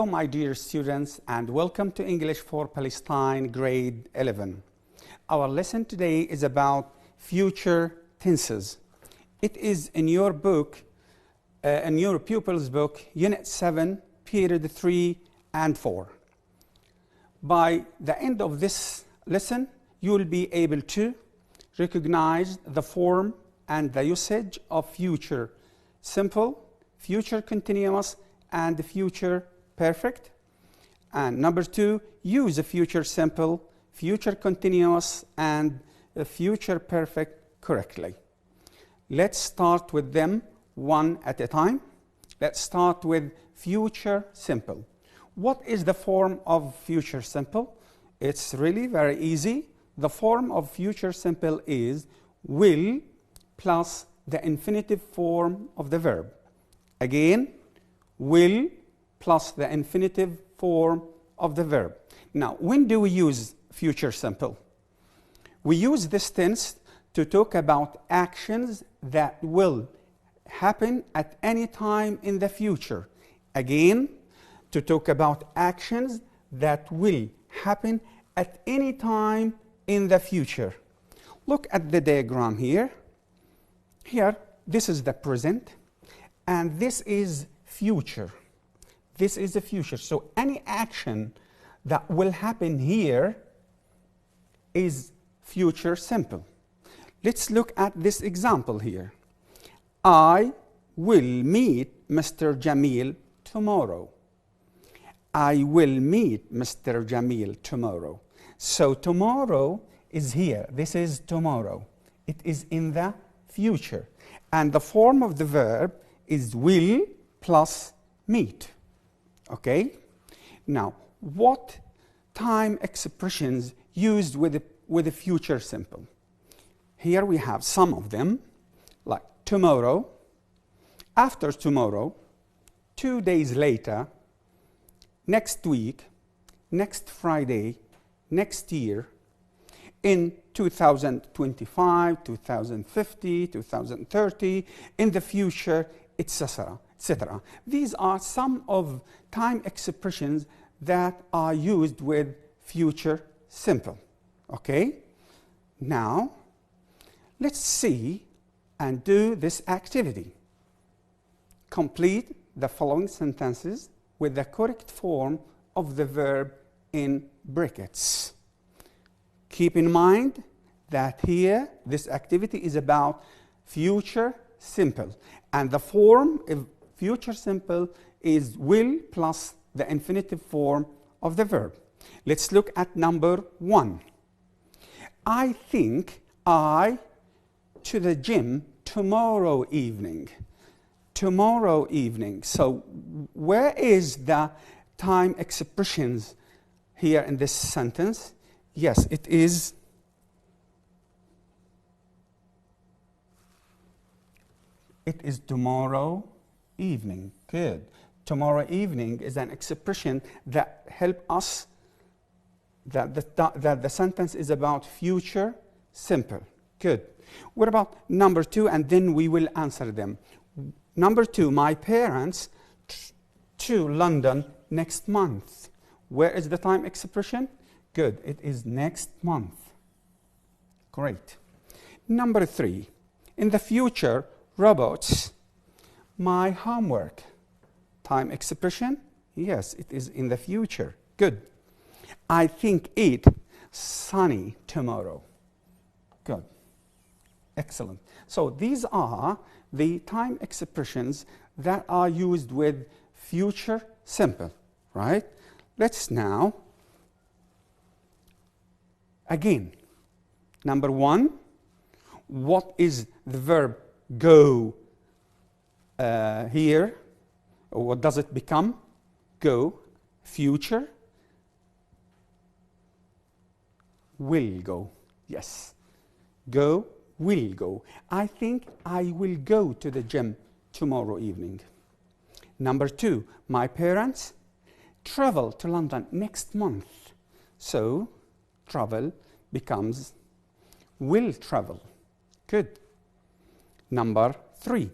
Hello, my dear students, and welcome to English for Palestine, grade 11. Our lesson today is about future tenses. It is in your book, in your pupil's book, Unit 7, Period 3 and 4. By the end of this lesson, you will be able to recognize the form and the usage of future simple, future continuous, and future perfect. And number 2, use a future simple, future continuous, and a future perfect correctly. Let's start with them one at a time. Let's start with future simple. What is the form of future simple? It's really very easy. The form of future simple is will plus the infinitive form of the verb. Again, will plus the infinitive form of the verb. Now, when do we use future simple? We use this tense to talk about actions that will happen at any time in the future. Again, to talk about actions that will happen at any time in the future. Look at the diagram here. Here, this is the present, and this is future. This is the future. So any action that will happen here is future simple. Let's look at this example here. I will meet Mr. Jamil tomorrow. I will meet Mr. Jamil tomorrow. So tomorrow is here. This is tomorrow. It is in the future. And the form of the verb is will plus meet. Okay? Now, what time expressions used with the future simple? Here we have some of them, like tomorrow, after tomorrow, 2 days later, next week, next Friday, next year, in 2025, 2050, 2030, in the future, etc., etc. These are some of time expressions that are used with future simple. Okay? Now, let's see and do this activity. Complete the following sentences with the correct form of the verb in brackets. Keep in mind that here, this activity is about future simple. And the form of future simple is will plus the infinitive form of the verb. Let's look at number 1. I think I to the gym tomorrow evening. Tomorrow evening. So where is the time expressions here in this sentence? Yes, it is tomorrow evening. Good. Tomorrow evening is an expression that helps us that the sentence is about future simple. Good. What about number 2? And then we will answer them. Number 2, my parents to London next month. Where is the time expression? Good. It is next month. Great. Number 3, in the future, robots, my homework. Time expression? Yes, it is in the future. Good. I think it sunny tomorrow. Good. Excellent. So these are the time expressions that are used with future simple, right? Let's now, again, number 1, what is the verb go here? Or what does it become? Go, future, will go. Yes, go, will go. I think I will go to the gym tomorrow evening. Number 2, my parents travel to London next month. So travel becomes will travel. Good. Number 3,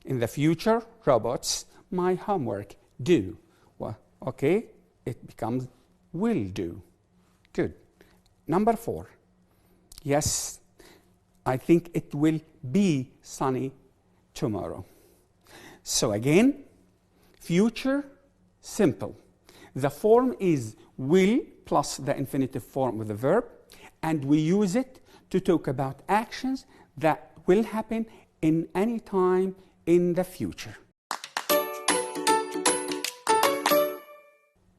in the future, robots, my homework, do. okay, it becomes will do. Good. Number 4. Yes, I think it will be sunny tomorrow. So again, future, simple. The form is will plus the infinitive form of the verb, and we use it to talk about actions that will happen in any time in the future.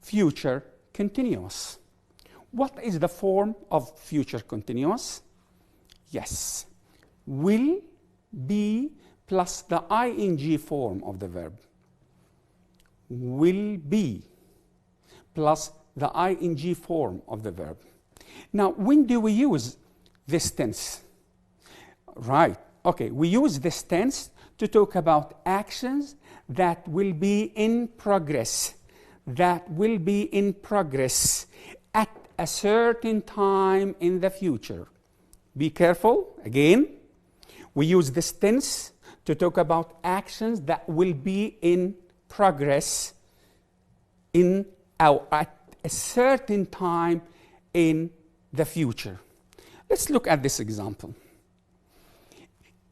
Future continuous. What is the form of future continuous? Yes, will be plus the ing form of the verb. Will be plus the ing form of the verb. Now, when do we use this tense? Right, okay, we use this tense to talk about actions that will be in progress, that will be in progress at a certain time in the future. Be careful, again, we use this tense to talk about actions that will be in progress in at a certain time in the future. Let's look at this example.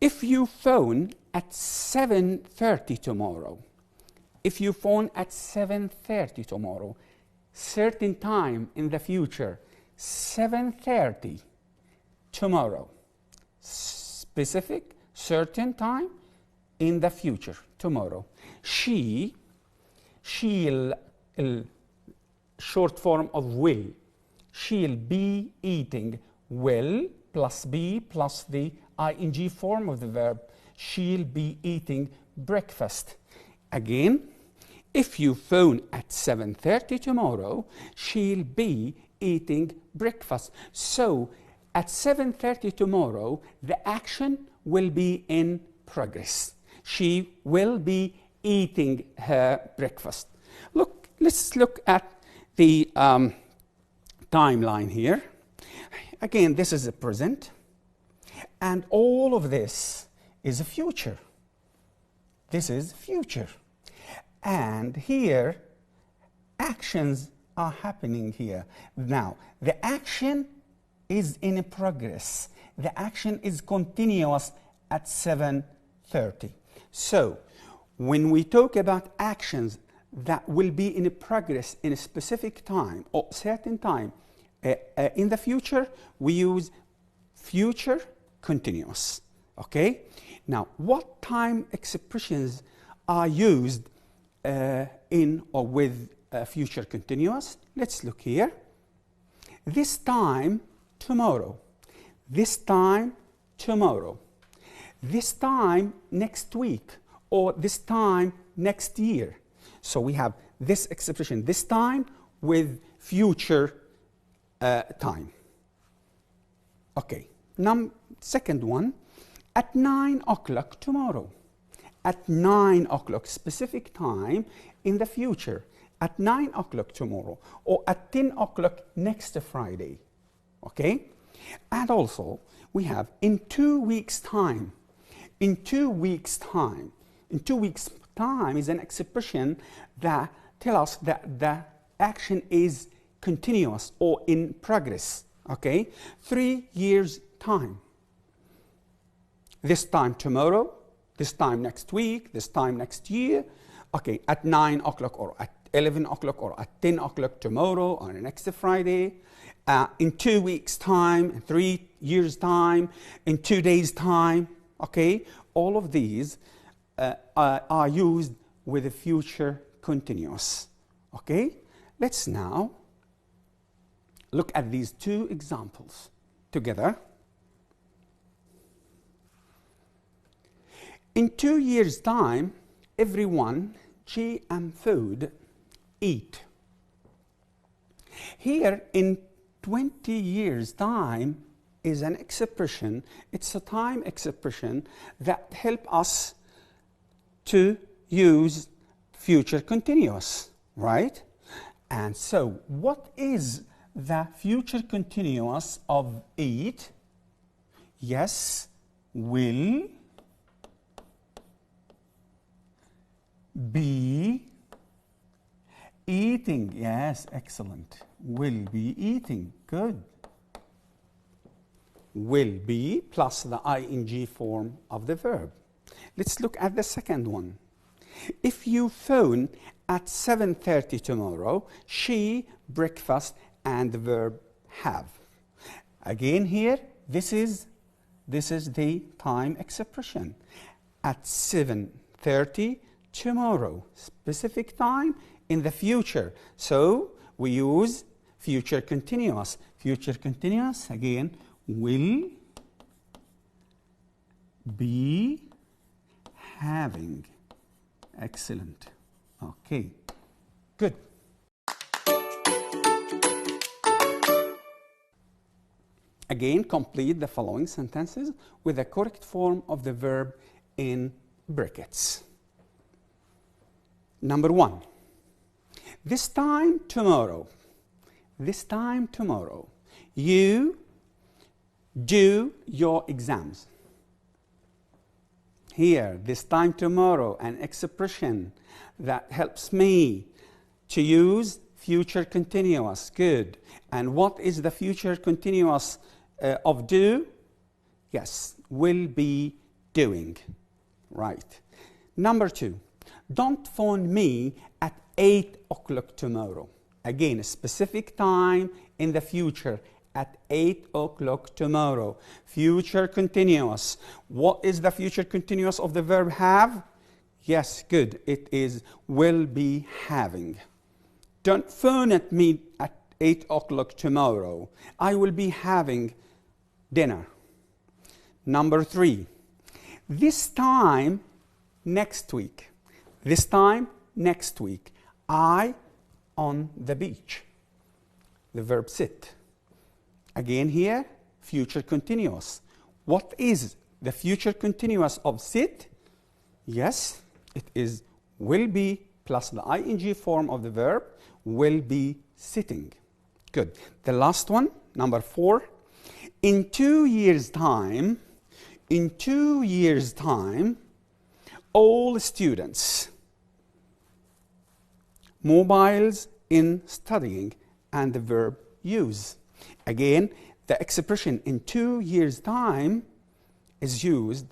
If you phone at 7:30 tomorrow, if you phone at 7:30 tomorrow, certain time in the future, 7:30 tomorrow, specific, certain time in the future, tomorrow. She'll, short form of will, she'll be eating, will plus be plus the ing form of the verb, she'll be eating breakfast. Again, if you phone at 7:30 tomorrow, she'll be eating breakfast. So at 7:30 tomorrow, the action will be in progress. She will be eating her breakfast. Look, let's look at the timeline here. Again, this is the present, and all of this is a future. This is future. And here, actions are happening here. Now, the action is in progress. The action is continuous at 7:30. So, when we talk about actions that will be in progress in a specific time or certain time in the future, we use future continuous. Okay? Now, what time expressions are used in or with future continuous? Let's look here. This time tomorrow. This time tomorrow. This time next week, or this time next year. So we have this expression, this time with future time. Okay, second one, at 9 o'clock tomorrow. At 9 o'clock, specific time in the future. At 9 o'clock tomorrow, or at 10 o'clock next Friday. Okay? And also, we have in 2 weeks' time. In 2 weeks' time. In 2 weeks' time is an expression that tells us that the action is continuous or in progress. Okay? 3 years' time. This time tomorrow, this time next week, this time next year. Okay, at 9 o'clock or at 11 o'clock or at 10 o'clock tomorrow or next Friday. In 2 weeks' time, in 3 years' time, in 2 days' time. Okay, all of these are used with the future continuous. Okay, let's now look at these two examples together. In 2 years' time, everyone, GM food, eat. Here, in 20 years' time, is an expression, it's a time expression that help us to use future continuous, right? And so, what is the future continuous of eat? Yes, will be eating. Yes, excellent. Will be eating. Good. Will be plus the ing form of the verb. Let's look at the second one. If you phone at 7:30 tomorrow, she, breakfast, and the verb have. Again here, this is the time expression. At 7:30 tomorrow, specific time in the future. So we use future continuous. Future continuous, again, will be having. Excellent. Okay, good. Again, complete the following sentences with the correct form of the verb in brackets. Number 1. This time tomorrow. This time tomorrow. You do your exams. Here, this time tomorrow, an expression that helps me to use future continuous. Good. And what is the future continuous of do? Yes, will be doing. Right. Number 2, don't phone me at 8 o'clock tomorrow. Again, a specific time in the future, at 8 o'clock tomorrow. Future continuous. What is the future continuous of the verb have? Yes, good. It is will be having. Don't phone at me at 8 o'clock tomorrow. I will be having dinner. Number 3, this time next week. This time next week. I on the beach. The verb sit. Again here, future continuous. What is the future continuous of sit? Yes, it is will be plus the ing form of the verb, will be sitting. Good. The last one, number 4. In 2 years' time, all students, mobiles in studying, and the verb use. Again, the expression in 2 years' time is used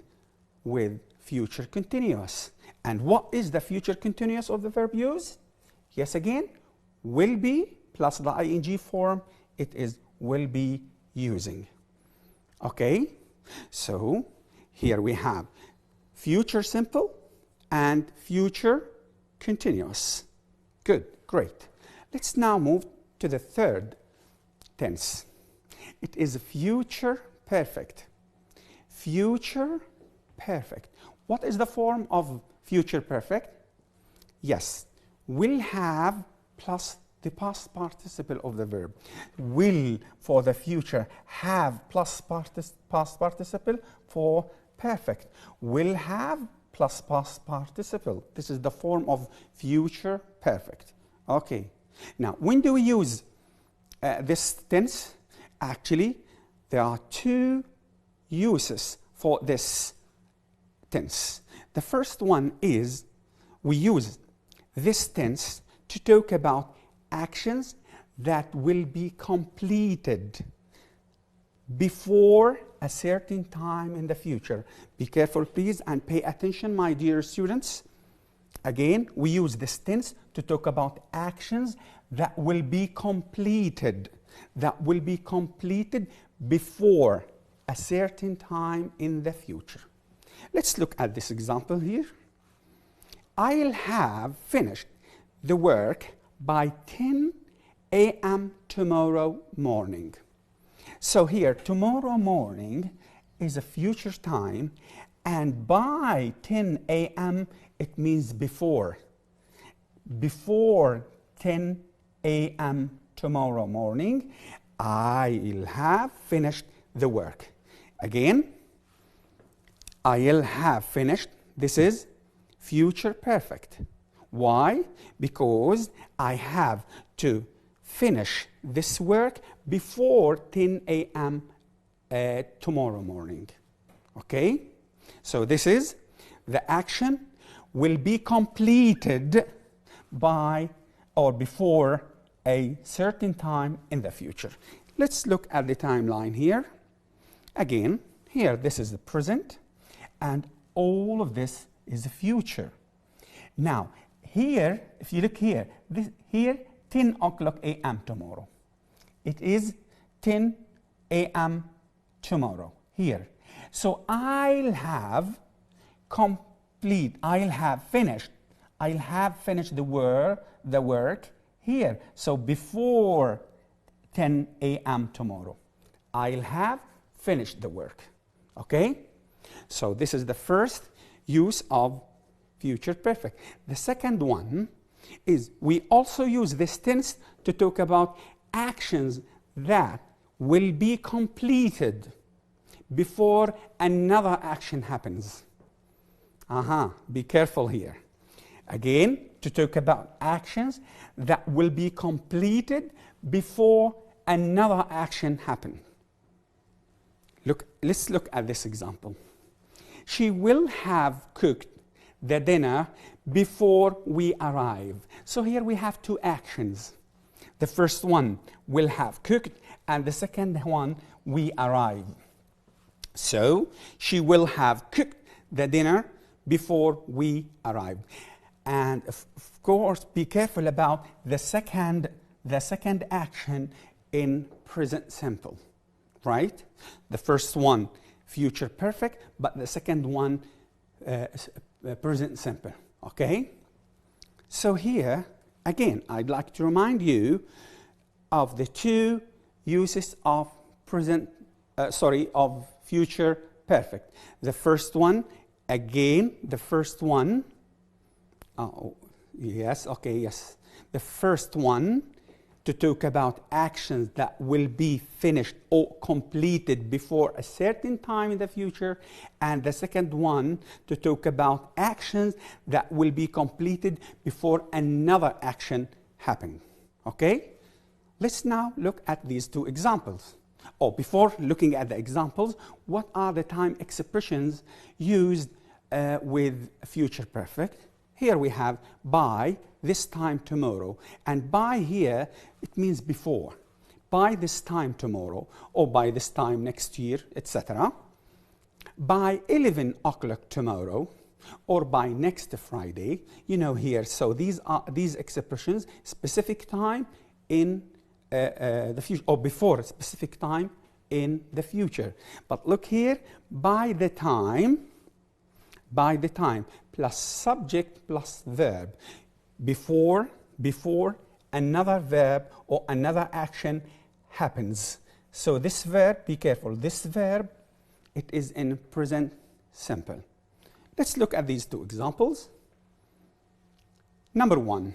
with future continuous. And what is the future continuous of the verb use? Yes, again, will be plus the ing form. It is will be using. Okay, so here we have future simple and future continuous. Good, great. Let's now move to the third tense. It is future perfect. Future perfect. What is the form of future perfect? Yes, will have plus the past participle of the verb. Will for the future, have plus past participle for perfect. Will have plus past participle. This is the form of future perfect. Okay. Now, when do we use this tense? Actually, there are 2 uses for this tense. The first one is we use this tense to talk about actions that will be completed before a certain time in the future. Be careful, please, and pay attention, my dear students. Again, we use this tense to talk about actions that will be completed, before a certain time in the future. Let's look at this example here. I'll have finished the work by 10 a.m. tomorrow morning. So here, tomorrow morning is a future time, and by 10 a.m. it means before. Before 10 a.m. tomorrow morning, I'll have finished the work. Again, I'll have finished. This is future perfect. Why? Because I have to finish this work before 10 a.m. Tomorrow morning. Okay? So this is the action will be completed by, or before a certain time in the future. Let's look at the timeline here. Again, here this is the present, and all of this is the future. Now, here, if you look here, here 10 o'clock a.m. tomorrow. It is 10 a.m. tomorrow here. So I'll have finished the work here. So before 10 a.m. tomorrow, I'll have finished the work. Okay? So this is the first use of future perfect. The second one is we also use this tense to talk about actions that will be completed before another action happens. Be careful here. Again, to talk about actions that will be completed before another action happens. Let's look at this example. She will have cooked the dinner before we arrive. So here we have two actions. The first one, will have cooked, and the second one, we arrive. So she will have cooked the dinner before we arrive. And of course, be careful about the second action in present simple, right? The first one, future perfect, but the second one, present simple, okay? So here, again, I'd like to remind you of the two uses of future perfect. The first one, again, the first one, the first one to talk about actions that will be finished or completed before a certain time in the future, and the second one to talk about actions that will be completed before another action happens. Okay? Let's now look at these two examples. Before looking at the examples, what are the time expressions used with future perfect? Here we have by this time tomorrow, and by here it means before. By this time tomorrow, or by this time next year, etc. By 11 o'clock tomorrow, or by next Friday. You know here, so these expressions, specific time in the future, or before a specific time in the future. But look here, by the time plus subject plus verb, before another verb or another action happens. So this verb, be careful, this verb, it is in present simple. Let's look at these two examples. Number one,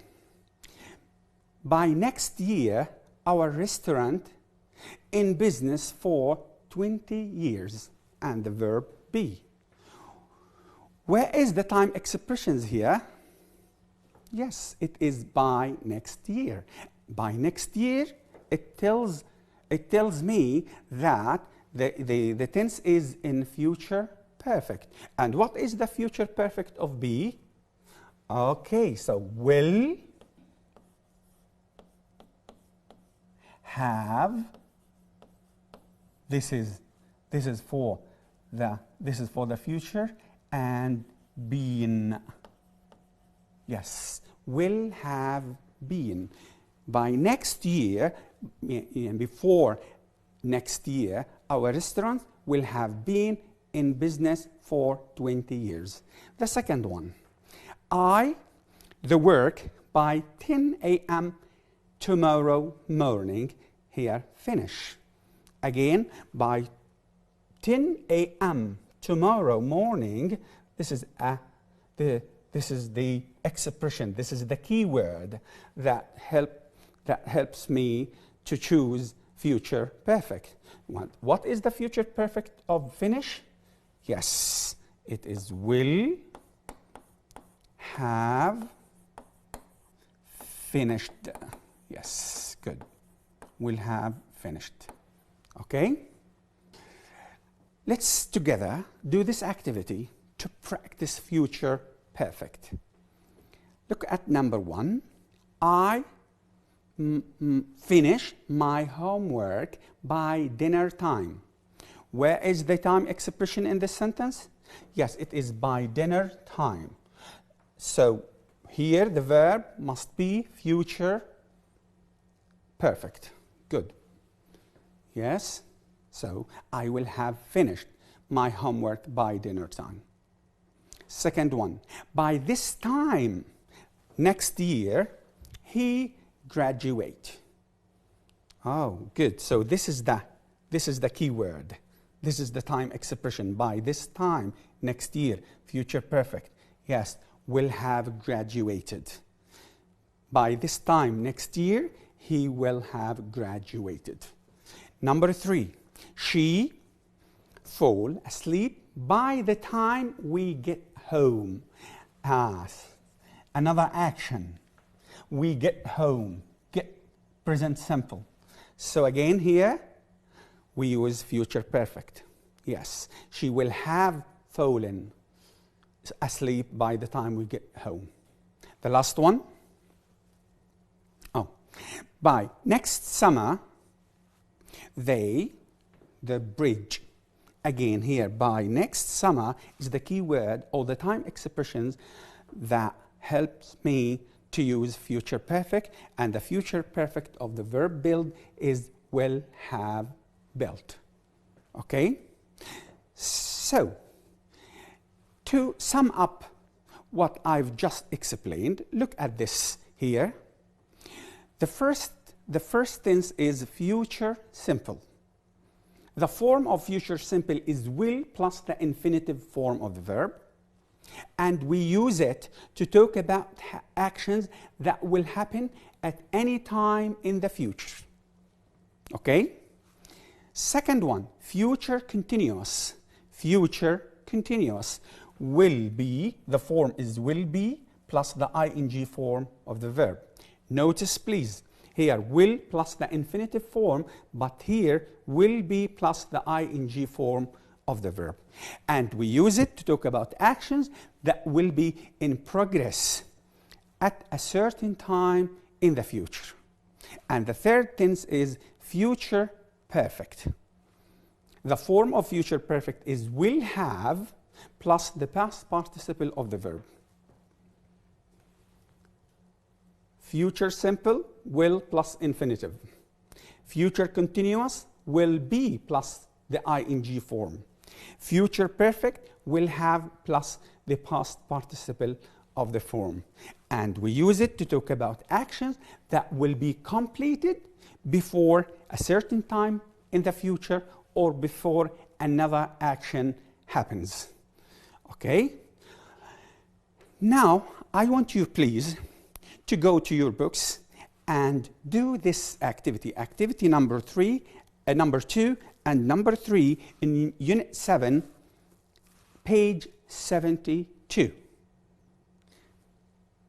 by next year, our restaurant in business for 20 years, and the verb be. Where is the time expressions here? Yes, it is by next year. By next year, it tells me that the tense is in future perfect. And what is the future perfect of be? Okay, so will have. This is for the future, and been. Yes, will have been. By next year, before next year, our restaurant will have been in business for 20 years. The second one, the work by 10 a.m. tomorrow morning, here finish. Again, by 10 a.m. tomorrow morning, this is the expression, this is the key word that helps me to choose future perfect. What is the future perfect of finish? Yes, it is will have finished. Yes, good. Will have finished. Okay? Let's together do this activity to practice future perfect. Look at number one. I finish my homework by dinner time. Where is the time expression in this sentence? Yes, it is by dinner time. So here the verb must be future perfect. Good. Yes. So I will have finished my homework by dinner time. Second one, by this time next year, he graduate. Oh, good. So this is the key word. This is the time expression. By this time next year, future perfect. Yes, will have graduated. By this time next year, he will have graduated. Number 3, she fall asleep by the time we get home. Another action. We get home. Get present simple. So again here, we use future perfect. Yes, she will have fallen asleep by the time we get home. The last one. Oh, by next summer, the bridge. Again here, by next summer is the key word or the time expressions that helps me to use future perfect, and the future perfect of the verb build is will have built. Okay? So, to sum up what I've just explained, look at this here. The first tense is future simple. The form of future simple is will plus the infinitive form of the verb. And we use it to talk about actions that will happen at any time in the future. Okay? Second one, future continuous. Future continuous will be, the form is will be plus the ing form of the verb. Notice please, here will plus the infinitive form, but here will be plus the ing form of the verb. And we use it to talk about actions that will be in progress at a certain time in the future. And the third tense is future perfect. The form of future perfect is will have plus the past participle of the verb. Future simple, will plus infinitive. Future continuous, will be plus the ing form. Future perfect will have plus the past participle of the form. And we use it to talk about actions that will be completed before a certain time in the future or before another action happens. Okay? Now, I want you, please, to go to your books and do this activity. Activity number 2 and number 3 in Unit 7, page 72.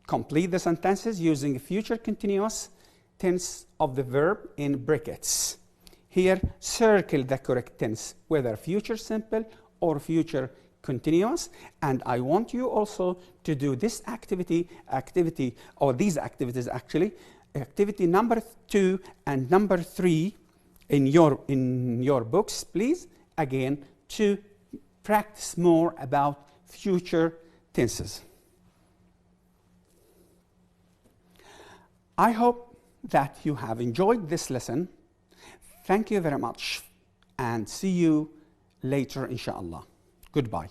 Complete the sentences using future continuous tense of the verb in brackets. Here, circle the correct tense, whether future simple or future continuous. And I want you also to do this activity, or these activities actually, activity number 2 and number 3 in your books, please, again, to practice more about future tenses. I hope that you have enjoyed this lesson. Thank you very much, and see you later, inshallah. Goodbye.